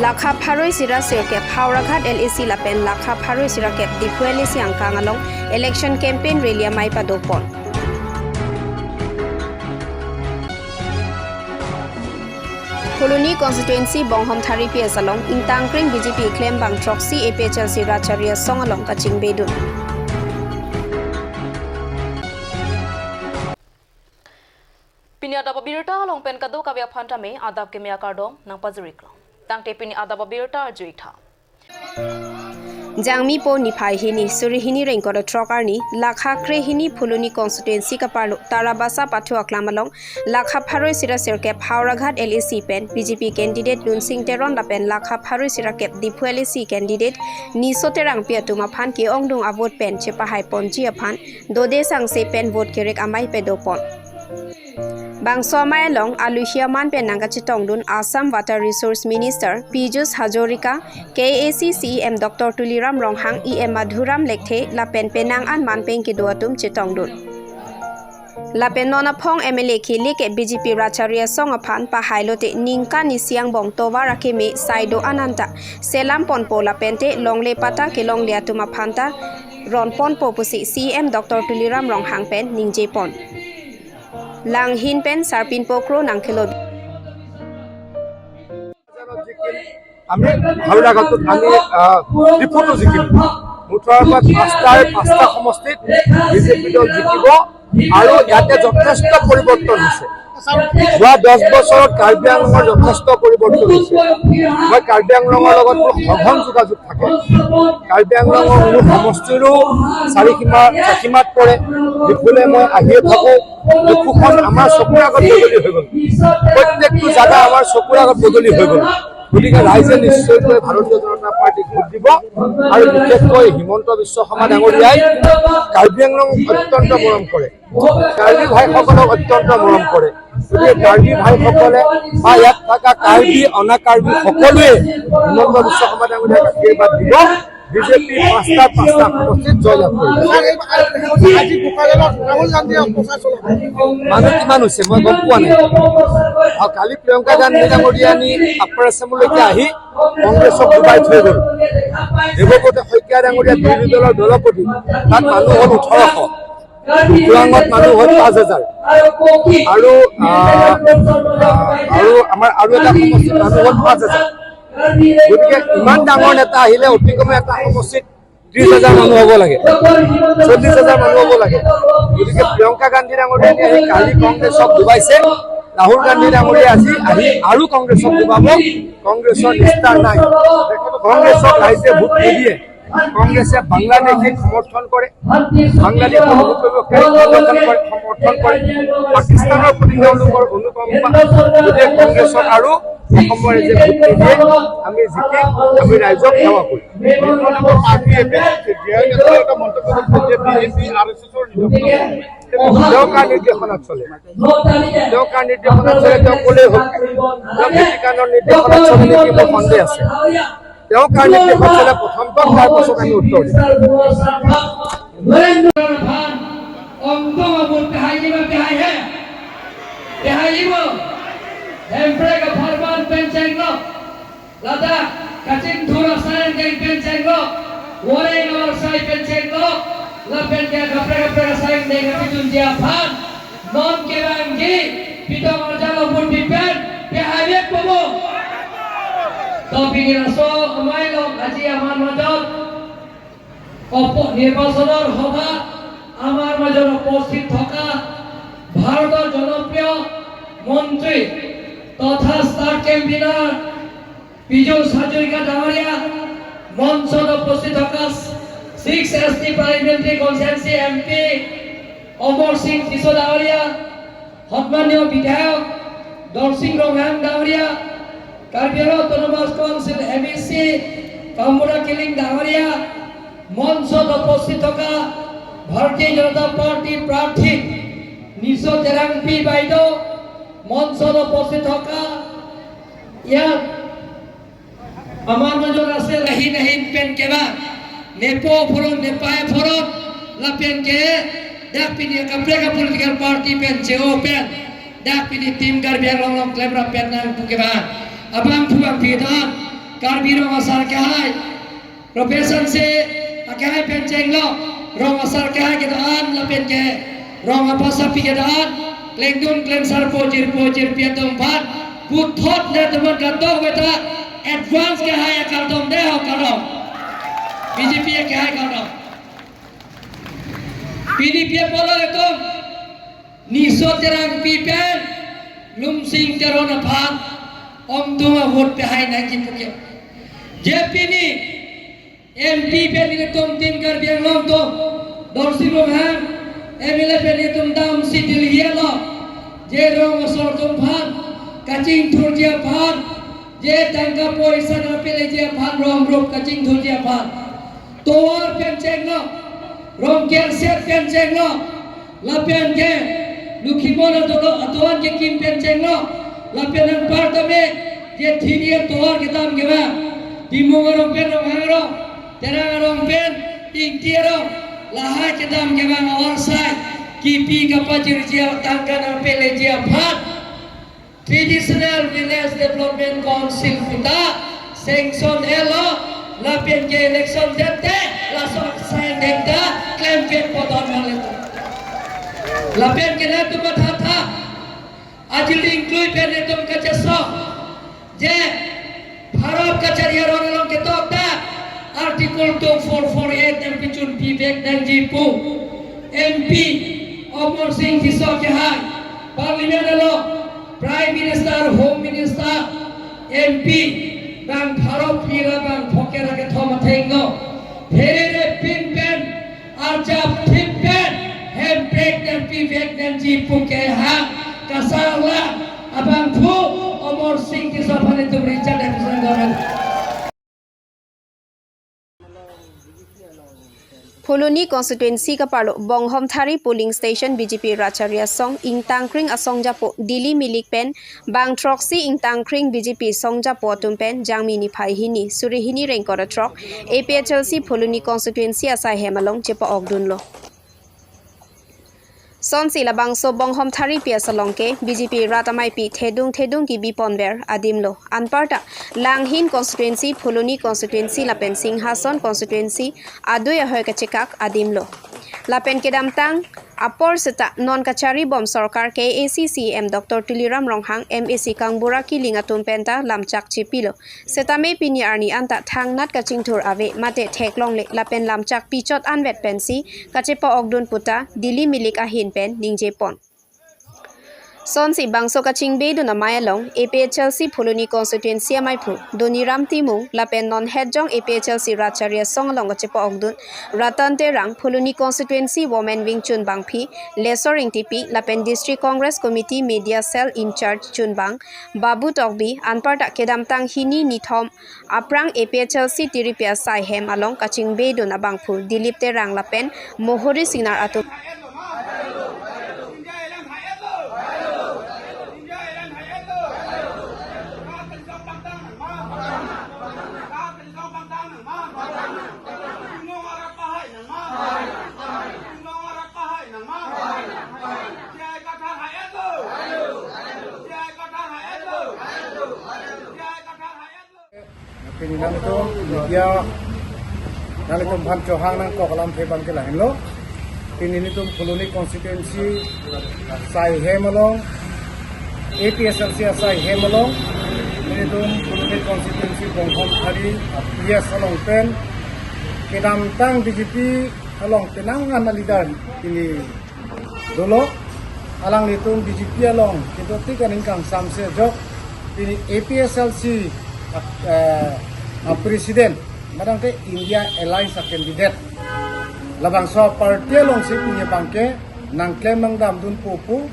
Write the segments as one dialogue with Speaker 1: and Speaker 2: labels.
Speaker 1: lakha pharoi sira sirke phaurakhat LAC lapen lakha pharoi sira kep dipuele siang kangalong election campaign rally mai padopon Koloni constituency bonghom thari PS along intangkring BJP claim bang troxy APHL Siracharya song along kaching bedun
Speaker 2: Pinya ada babirta long pen kado kavya phanta me adab ke mea kardom nang pazuriklo tangte pini ada babirta juitha
Speaker 1: Jangmi po ni phai hini suri hini rengko da trokar ni lakha kre hini phuluni constituency ka parlo tarabasa pathu aklamalong lakha pharoi sira sirke phauraghat LAC pen BJP candidate Lunsing Teron lapen lakha pharoi sira kep dipu LAC candidate nisoterang piatuma phan ki ongdung avot pen chepa hai ponji aphan dode sang se pen vote kerek amai pedopon Bangso Mayalong Aluhiaman Penanga Chitongdun Assam Water Resource Minister Pijus Hajorika KACCM Dr. Tuliram Ronghang EM Madhuram Lekthe Lapen Penang An Manpeng Kiduatum Chitongdun Lapen Nona Phong MLA Khili ke BJP Racharya Song Aphan Pahailote Ningka Nisiang Bong Towa Rakeme Saido Ananta Selam Ponpo Lapente Longle Pata ke Longle Atuma Phanta Ronpon Popusi CM Dr. Tuliram Ronghang Pen Ningje Pon Lang hin pen sarpin pokro nang khelo
Speaker 3: আমি হাওড়াঘাটত আমি রিপোর্টও জিকিম মুঠৰ পাঁচটা সমষ্টিত BJP দল জিকিব আৰু ইয়াতে যথেষ্ট পৰিৱৰ্তন হৈছে যোৱা 10 বছৰত কাৰ্বি আংলঙৰ যথেষ্ট পৰিৱৰ্তন হৈছে মই কাৰ্বি আংলঙৰ লগত সঘন যোগাযোগ থাকে কাৰ্বি আংলঙৰ কোনো সমষ্টিৰো চাৰিসীমাত পৰে দেখুলে মই আহিয়ে থাকোঁ দেখুখন আমাৰ চকুৰ আগত বদলি হৈ গ'ল প্ৰত্যেকটো জাগা আমাৰ চকুৰ আগত বদলি হৈ গ'ল গতিকে ৰাইজে নিশ্চয়কৈ ভাৰতীয় জনতা পাৰ্টিক ভোট দিব আৰু বিশেষকৈ হিমন্ত বিশ্ব শৰ্মা ডাঙৰীয়াই কাৰ্বি আংলং অত্যন্ত মৰম কৰে কাৰ্বি ভাইসকলক অত্যন্ত মৰম কৰে গতিকে কাৰ্বি ভাইসকলে বা ইয়াত থকা কাৰ্বি অনা কাৰ্বি সকলোৱে হিমন্ত বিশ্ব শৰ্মা ডাঙৰীয়াক আশীৰ্বাদ দিব বিজেপি পাঁচটা সমষ্টিত জয়লাভ কৰিব মানুহ কিমান হৈছে মই গম পোৱা নাই আৰু কালি প্ৰিয়ংকা গান্ধী ডাঙৰীয়ানী আপাৰ আছামলৈকে আহি কংগ্ৰেছক ডুবাই থৈ গ'ল দেৱব্ৰত শইকীয়া ডাঙৰীয়া বিৰোধী দলৰ দলপতি তাত মানুহ হ'ল 1800 ওৰাঙত মানুহ হ'ল 5000 আৰু আমাৰ আৰু এটা সমষ্টিত মানুহ হ'ল 5000 গতিকে ইমান ডাঙৰ নেতা আহিলে অতি কমে এটা সমষ্টিত 30,000 মানুহ হ'ব লাগে 40,000 মানুহ হ'ব লাগে গতিকে প্ৰিয়ংকা গান্ধী ডাঙৰীয়াই আহি কালি কংগ্ৰেছক ডুবাইছে ৰাহুল গান্ধী ডাঙৰীয়াই আজি আহি আৰু কংগ্ৰেছক ডুবাব কংগ্ৰেছৰ নিষ্ঠা নাই কংগ্ৰেছক ৰাইজে ভোট নিদিয়ে কংগ্ৰেছে বাংলাদেশক সমৰ্থন কৰে বাংলাদেশৰ সমৰ্থন কৰে পাকিস্তানৰ প্ৰতি তেওঁলোকৰ অনুকম্পা গতিকে কংগ্ৰেছক আৰু অসমৰ যে ভোট নিদিয়ে আমি জিকি আমি ৰাইজক সেৱা কৰিম তেওঁ কাৰ নিৰ্দেশনাত চলে তেওঁ ক'লেই হ'ল তেওঁ ভেটিকানৰ নিৰ্দেশনাত চলে নেকি মোৰ সন্দেহ আছে তেওঁ কাৰ নিৰ্দেশত চলে প্ৰথমটো তাৰ পাছত আমি উত্তৰ দিম Emprega farman pencenglo, lada kacing thura saran keng pencenglo, wore nor sai pencenglo, la penja kapre saing deng pitun jiapan, non kerangi, pito marjalo pun pipen, pihayek bobo. Tapi raso amai lo kaji amar major, opok nirbasonor hoba, amar major উপস্থিত থকা ভারতের জনপ্রিয় মন্ত্রী তথা star campaigner Piyush Hazarika ডাঙৰীয়া মঞ্চত উপস্থিত থকা 6ST parliamentary constituency MP Amar Singh Kishor ডাঙৰীয়া সন্মানীয় বিধায়ক দৰসিং ৰংহাং ডাঙৰীয়া Karbi Anglong autonomous council MEC Kamburha Killing ডাঙৰীয়া মঞ্চত উপস্থিত থকা ভাৰতীয় জনতা পাৰ্টি প্ৰাৰ্থী নিশো তেৰাংপি বাইদেউ মঞ্চত উপস্থিত থকা ইয়াত আমাৰ মাজত আছে ৰাহিন পেন কেবা নেপো ফৰম নেপায় form লাপেন K dak pini kapre political party pen CO pen dak pini tim Karbi Anglong klebra pen nang pukeban abang puang pidan
Speaker 4: Karbi rong asar kahai profession se kahai penceng lo rong asar kahai kedaan la pen ke rong apa sapi kedaan lengdun klem sar pojir piatom phat put thot le teman katok beta advance kahai akadom de ho kadom BJP kahai kadom PDP bola lekom niso terang pipen lum sing terona phat om duma vote pe hai na ki puke JP ni MP pe ni tom tim kar biang long to dorsi lo han MLA pe ni tom dam sitil yelo je rong asor tom phan kaching thur dia phan je tangka poisa na pele dia phan rong rop kaching thur dia phan toar pen cheng no rong ker set pen cheng no la pen ke lukhimona to atoan ke kim pen cheng no la pen an partame je thinie toar kitam ke ba dimong pen rong hangro terang rong pen ting tiero la ha kitam ke ba awar sai kipi kapajir dia tangka na pele dia phat Traditional Village Development Council puta sanction elo la pen ke election dete la sok sign dete claim ke podon male to la pen ke na tu batha ajil include pen tum ka cheso je bharab kachari ron long ke tokta article 2448 MP chun bibek dan jipu MP Omar Singh Jiso ke hai parliament lo Prime Minister, Home Minister, MP, bang Bharat Pira bang Phokera ke thoma thengo, phere pin pen, arjab tip pen, hem break dan pivek dan jipu ke ha, kasarla, abang Phu, Omar Singh ki sabhane tum Richard Emerson Garan.
Speaker 1: Pholoni constituency ka parlo Bonghom Thari polling station BJP Racharia Song ing Tangkring asong japo Dili Milik pen Bang Troxy ing Tangkring BJP song japo tumpen Jangmi ni phai hini Surihini rengkora trok APHLC Pholoni constituency asai hemalong chepa ogdun lo Sonsi labang so Bonghom Thari pia salongke BJP Ratamai pi thedung ki biponber adimlo anparta Langhin constituency Pholoni constituency lapen Singhason constituency adoya hoy ka chekak adimlo lapen kedamtang apor seta non kachari bom sarkar KACCM Dr Tuliram Ronghang MAC Kangbura ki linga tumpenta lamchak chipilo setame pini arni anta thangnat ka chingthur ave mate theklong le lapen lamchak pichot anvet pensi kachepa ogdun puta Dili Milik ahin pen ningje pon Sonsi bangso kaching be do na mayalong APHLC Pholoni constituency amai phu Doniram Timung lapen non headjong APHLC Racharia Song long chepa ogdun Ratan Terang Pholoni constituency women wing chun bangphi Lesoring TP lapen district congress committee media cell in charge chunbang Babu Tokbi anparta kedamtang hini nithom aprang APHLC Tiripia sai hem along kaching be do na bangphu Dilip Terang lapen Mohori Sinar atu
Speaker 3: Pini nang itu media nang itu Bhan Chauhan nang kok alam theban ke lain lo pini itu Pholoni constituency sai hemalong APHLC sai hemalong pini itu Pholoni constituency Bonghom Thari yes along pen kedam tang BJP along penangan leader ini dolo alang itu BJP along itu tiga ningkang samse jok ini APHLC Presiden madang te India Alliance candidate labang so party long si punya bangke nang claim nang dam dun pupu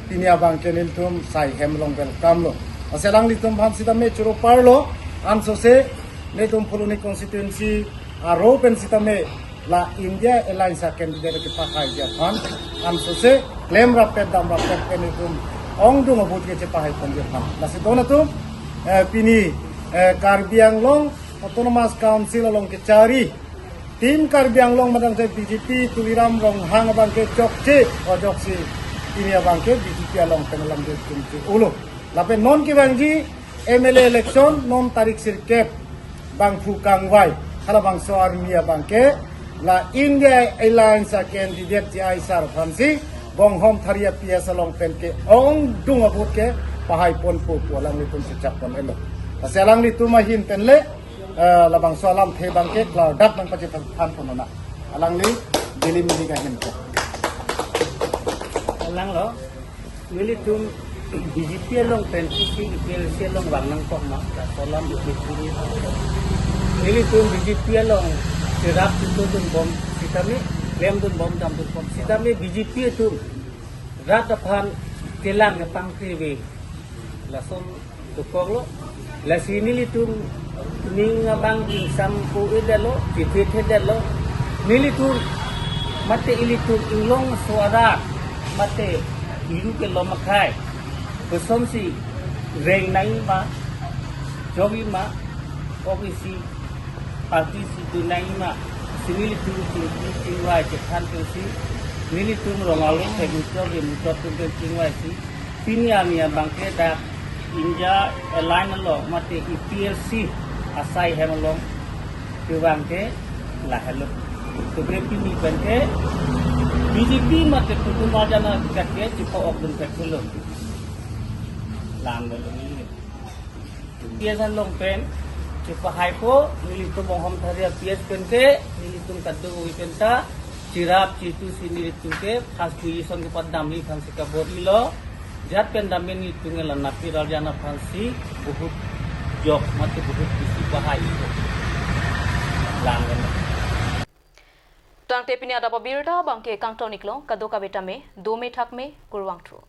Speaker 3: tinia bangke lintum sai hem long welcome lo aselang litum bhan sita me churo parlo anso se netum Pholoni constituency aro pen sita me la India Alliance candidate ke pakai ja khan anso se claim rapet dam rapet netum ong dung abut ke cepai pon ja khan lasi dona tu pini Karbi Anglong Autonomous Council along ke cari tim Karbi Anglong madang se BJP Tuliram Ronghang abang ke jokce o jokse ini abang ke BJP along penalam de kunci ulo lapen non ke bangji
Speaker 5: MLA election non tarik sirkep bang phukang wai khala bang so armia bangke la India Alliance candidate ji Aisar Phamsi bong hom tharia PS along pen ke ong dung abut ke pahai pon pu pulang litum sejak pon elo paselang litum mahin tenle la bang so alam the bangke kla dak nang pace than ponona alang li dili mili ka hin ko
Speaker 6: lang lo mili tum BJP long pen sisi PLC long bang nang kok ma solam dipikiri mili tum BJP long serap itu dun bom sitami lem dun bom dam dun bom sitami BJP tum ratapan telang ke pangkriwe lason tukok lo la sini litum ninga bang sampu edelo pipit edelo mili tum mate ilitum ilong suara mate ilu ke lomakai besom si reng nai ma jogi ma ofisi parti si tunai ma sinili tu tingwai ke khan ke si nili tu rongalu ke muto ke muto tu ke tingwai si pinia bangke da India align lo mate PLC asai hemalong ke bangke la hello to pini bangke BJP mate kutu majana katke cipo okdun katlo lang lo ni piasan long pen cipo haipo nilitu bonghom tharia pias pente nilitu kaddu ipenta cirap citu sinilitu ke khas puison ke padami phansi ka bodilo jat pendamen itu ngelan napi raljana phansi बहुत jok mate बहुत kisi bahai lang lo
Speaker 2: Tang te pini ada babirda bangke kang tonik lo kado kabeta me 2 me thak me kurwang tru